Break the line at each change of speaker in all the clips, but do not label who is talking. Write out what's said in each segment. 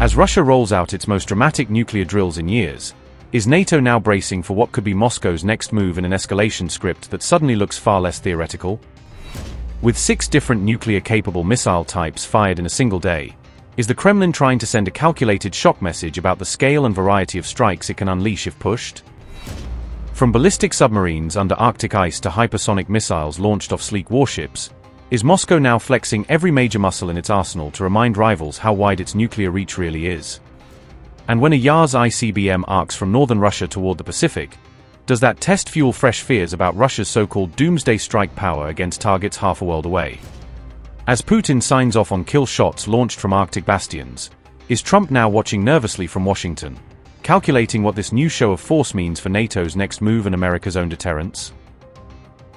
As Russia rolls out its most dramatic nuclear drills in years, is NATO now bracing for what could be Moscow's next move in an escalation script that suddenly looks far less theoretical? With 6 different nuclear-capable missile types fired in a single day, is the Kremlin trying to send a calculated shock message about the scale and variety of strikes it can unleash if pushed? From ballistic submarines under Arctic ice to hypersonic missiles launched off sleek warships, is Moscow now flexing every major muscle in its arsenal to remind rivals how wide its nuclear reach really is? And when a Yars ICBM arcs from northern Russia toward the Pacific, does that test fuel fresh fears about Russia's so-called Doomsday strike power against targets half a world away? As Putin signs off on kill shots launched from Arctic bastions, is Trump now watching nervously from Washington, calculating what this new show of force means for NATO's next move and America's own deterrence?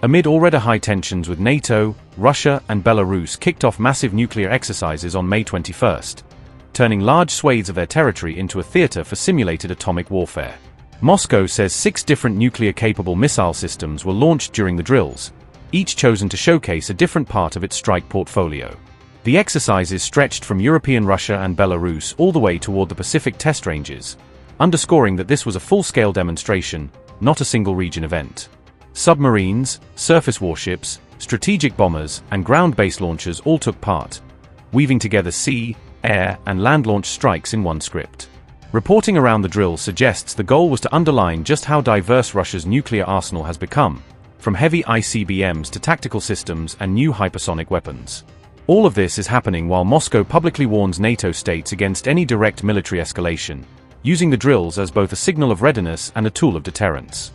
Amid already high tensions with NATO, Russia and Belarus kicked off massive nuclear exercises on May 21st, turning large swathes of their territory into a theater for simulated atomic warfare. Moscow says 6 different nuclear-capable missile systems were launched during the drills, each chosen to showcase a different part of its strike portfolio. The exercises stretched from European Russia and Belarus all the way toward the Pacific test ranges, underscoring that this was a full-scale demonstration, not a single region event. Submarines, surface warships, strategic bombers, and ground-based launchers all took part, weaving together sea, air, and land-launched strikes in one script. Reporting around the drill suggests the goal was to underline just how diverse Russia's nuclear arsenal has become, from heavy ICBMs to tactical systems and new hypersonic weapons. All of this is happening while Moscow publicly warns NATO states against any direct military escalation, using the drills as both a signal of readiness and a tool of deterrence.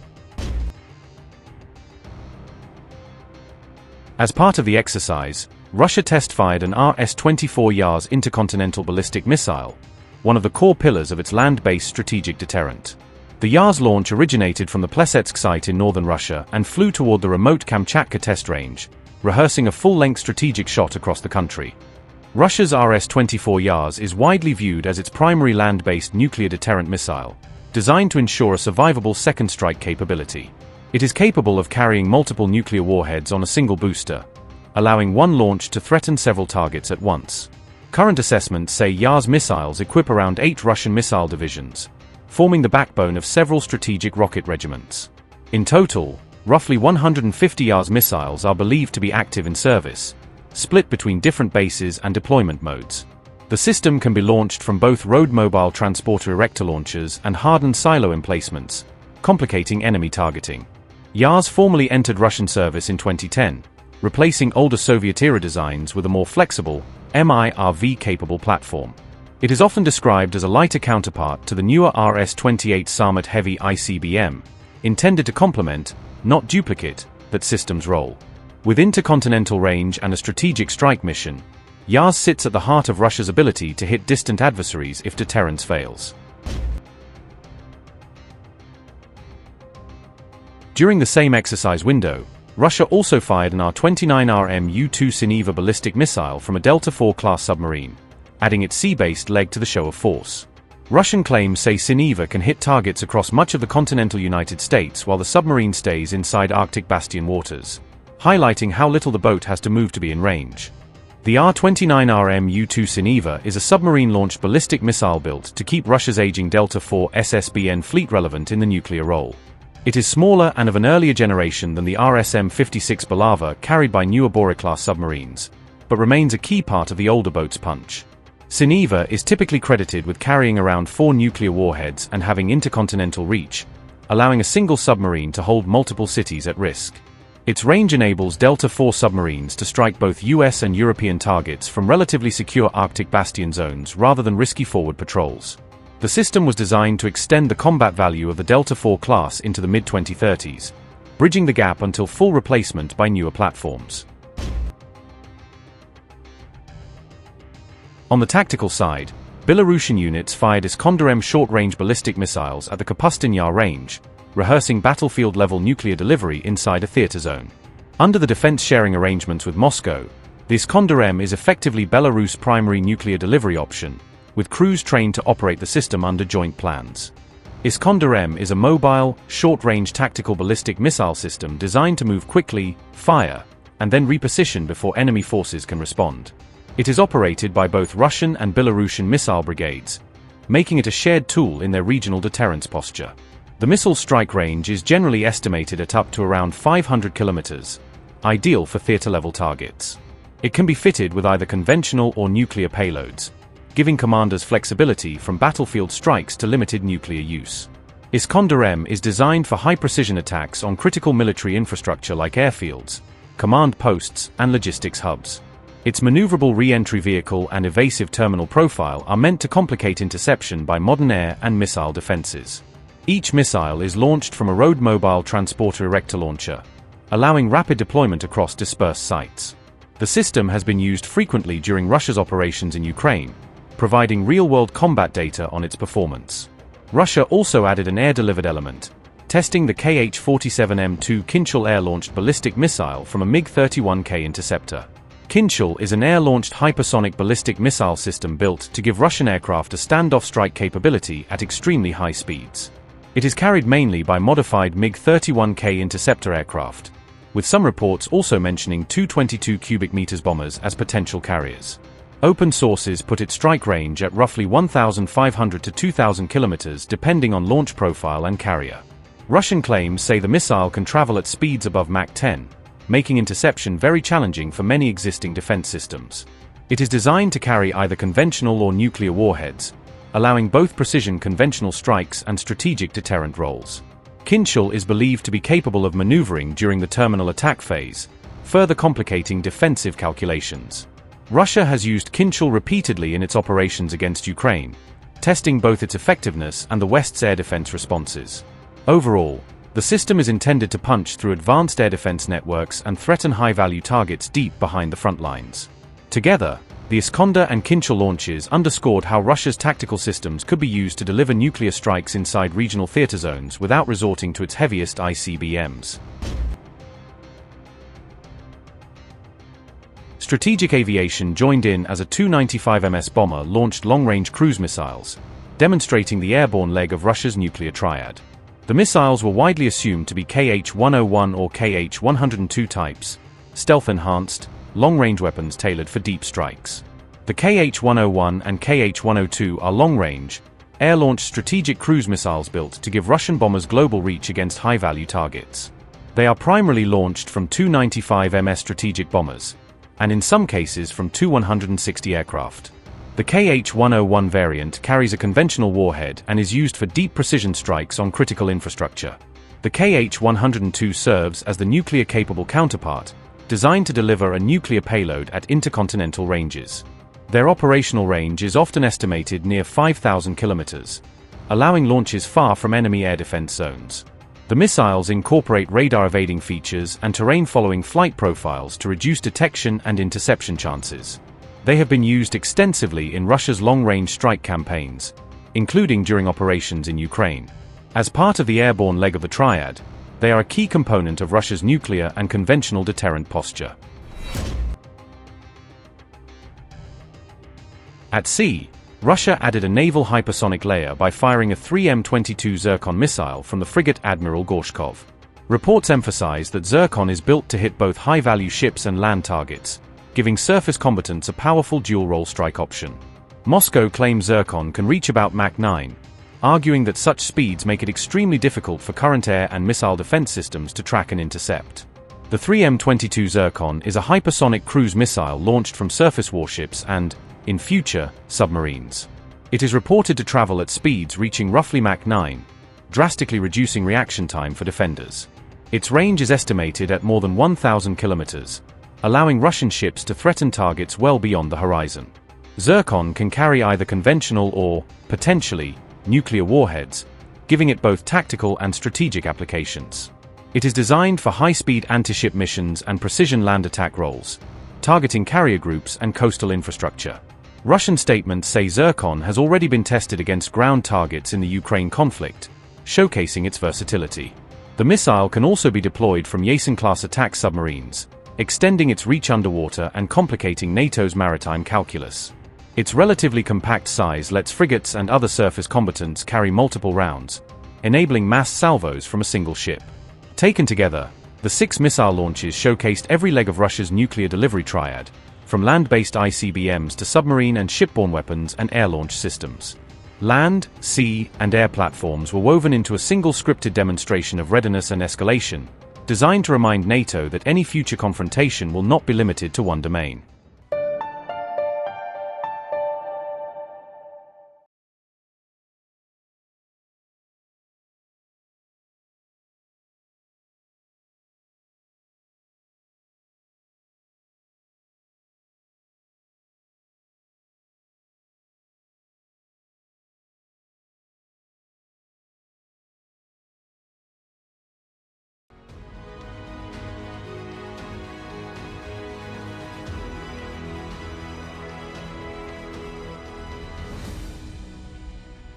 As part of the exercise, Russia test-fired an RS-24 Yars intercontinental ballistic missile, one of the core pillars of its land-based strategic deterrent. The Yars launch originated from the Plesetsk site in northern Russia and flew toward the remote Kamchatka test range, rehearsing a full-length strategic shot across the country. Russia's RS-24 Yars is widely viewed as its primary land-based nuclear deterrent missile, designed to ensure a survivable second strike capability. It is capable of carrying multiple nuclear warheads on a single booster, allowing one launch to threaten several targets at once. Current assessments say Yars missiles equip around 8 Russian missile divisions, forming the backbone of several strategic rocket regiments. In total, roughly 150 Yars missiles are believed to be active in service, split between different bases and deployment modes. The system can be launched from both road mobile transporter erector launchers and hardened silo emplacements, complicating enemy targeting. Yars formally entered Russian service in 2010, replacing older Soviet-era designs with a more flexible, MIRV-capable platform. It is often described as a lighter counterpart to the newer RS-28 Sarmat heavy ICBM, intended to complement, not duplicate, that system's role. With intercontinental range and a strategic strike mission, Yars sits at the heart of Russia's ability to hit distant adversaries if deterrence fails. During the same exercise window, Russia also fired an R-29RM U-2 Sineva ballistic missile from a Delta IV class submarine, adding its sea-based leg to the show of force. Russian claims say Sineva can hit targets across much of the continental United States while the submarine stays inside Arctic bastion waters, highlighting how little the boat has to move to be in range. The R-29RM U-2 Sineva is a submarine-launched ballistic missile built to keep Russia's aging Delta IV SSBN fleet relevant in the nuclear role. It is smaller and of an earlier generation than the RSM-56 Balava carried by newer Bora-class submarines, but remains a key part of the older boat's punch. Sineva is typically credited with carrying around 4 nuclear warheads and having intercontinental reach, allowing a single submarine to hold multiple cities at risk. Its range enables Delta IV submarines to strike both US and European targets from relatively secure Arctic bastion zones rather than risky forward patrols. The system was designed to extend the combat value of the Delta IV class into the mid-2030s, bridging the gap until full replacement by newer platforms. On the tactical side, Belarusian units fired Iskander-M short-range ballistic missiles at the Kapustin Yar range, rehearsing battlefield-level nuclear delivery inside a theater zone. Under the defense-sharing arrangements with Moscow, the Iskander-M is effectively Belarus' primary nuclear delivery option, with crews trained to operate the system under joint plans. Iskander-M is a mobile, short-range tactical ballistic missile system designed to move quickly, fire, and then reposition before enemy forces can respond. It is operated by both Russian and Belarusian missile brigades, making it a shared tool in their regional deterrence posture. The missile's strike range is generally estimated at up to around 500 kilometers, ideal for theater-level targets. It can be fitted with either conventional or nuclear payloads, giving commanders flexibility from battlefield strikes to limited nuclear use. Iskander-M is designed for high-precision attacks on critical military infrastructure like airfields, command posts, and logistics hubs. Its maneuverable re-entry vehicle and evasive terminal profile are meant to complicate interception by modern air and missile defenses. Each missile is launched from a road mobile transporter erector launcher, allowing rapid deployment across dispersed sites. The system has been used frequently during Russia's operations in Ukraine, providing real-world combat data on its performance. Russia also added an air-delivered element, testing the Kh-47M2 Kinzhal air-launched ballistic missile from a MiG-31K interceptor. Kinzhal is an air-launched hypersonic ballistic missile system built to give Russian aircraft a standoff strike capability at extremely high speeds. It is carried mainly by modified MiG-31K interceptor aircraft, with some reports also mentioning two 22 cubic meters bombers as potential carriers. Open sources put its strike range at roughly 1,500 to 2,000 kilometers depending on launch profile and carrier. Russian claims say the missile can travel at speeds above Mach 10, making interception very challenging for many existing defense systems. It is designed to carry either conventional or nuclear warheads, allowing both precision conventional strikes and strategic deterrent roles. Kinzhal is believed to be capable of maneuvering during the terminal attack phase, further complicating defensive calculations. Russia has used Kinzhal repeatedly in its operations against Ukraine, testing both its effectiveness and the West's air defense responses. Overall, the system is intended to punch through advanced air defense networks and threaten high-value targets deep behind the front lines. Together, the Iskander and Kinzhal launches underscored how Russia's tactical systems could be used to deliver nuclear strikes inside regional theater zones without resorting to its heaviest ICBMs. Strategic Aviation joined in as a Tu-95MS bomber launched long-range cruise missiles, demonstrating the airborne leg of Russia's nuclear triad. The missiles were widely assumed to be Kh-101 or Kh-102 types, stealth-enhanced, long-range weapons tailored for deep strikes. The Kh-101 and Kh-102 are long-range, air-launched strategic cruise missiles built to give Russian bombers global reach against high-value targets. They are primarily launched from Tu-95MS strategic bombers, and in some cases from Tu-160 aircraft. The Kh-101 variant carries a conventional warhead and is used for deep precision strikes on critical infrastructure. The Kh-102 serves as the nuclear-capable counterpart, designed to deliver a nuclear payload at intercontinental ranges. Their operational range is often estimated near 5,000 kilometers, allowing launches far from enemy air defense zones. The missiles incorporate radar-evading features and terrain-following flight profiles to reduce detection and interception chances. They have been used extensively in Russia's long-range strike campaigns, including during operations in Ukraine. As part of the airborne leg of the triad, they are a key component of Russia's nuclear and conventional deterrent posture. At sea, Russia added a naval hypersonic layer by firing a 3M-22 Zircon missile from the frigate Admiral Gorshkov. Reports emphasize that Zircon is built to hit both high-value ships and land targets, giving surface combatants a powerful dual-role strike option. Moscow claims Zircon can reach about Mach 9, arguing that such speeds make it extremely difficult for current air and missile defense systems to track and intercept. The 3M-22 Zircon is a hypersonic cruise missile launched from surface warships and, in future, submarines. It is reported to travel at speeds reaching roughly Mach 9, drastically reducing reaction time for defenders. Its range is estimated at more than 1,000 kilometers, allowing Russian ships to threaten targets well beyond the horizon. Zircon can carry either conventional or, potentially, nuclear warheads, giving it both tactical and strategic applications. It is designed for high-speed anti-ship missions and precision land attack roles, targeting carrier groups and coastal infrastructure. Russian statements say Zircon has already been tested against ground targets in the Ukraine conflict, showcasing its versatility. The missile can also be deployed from Yeltsin-class attack submarines, extending its reach underwater and complicating NATO's maritime calculus. Its relatively compact size lets frigates and other surface combatants carry multiple rounds, enabling mass salvos from a single ship. Taken together, the 6 missile launches showcased every leg of Russia's nuclear delivery triad, from land-based ICBMs to submarine and shipborne weapons and air-launch systems. Land, sea, and air platforms were woven into a single scripted demonstration of readiness and escalation, designed to remind NATO that any future confrontation will not be limited to one domain.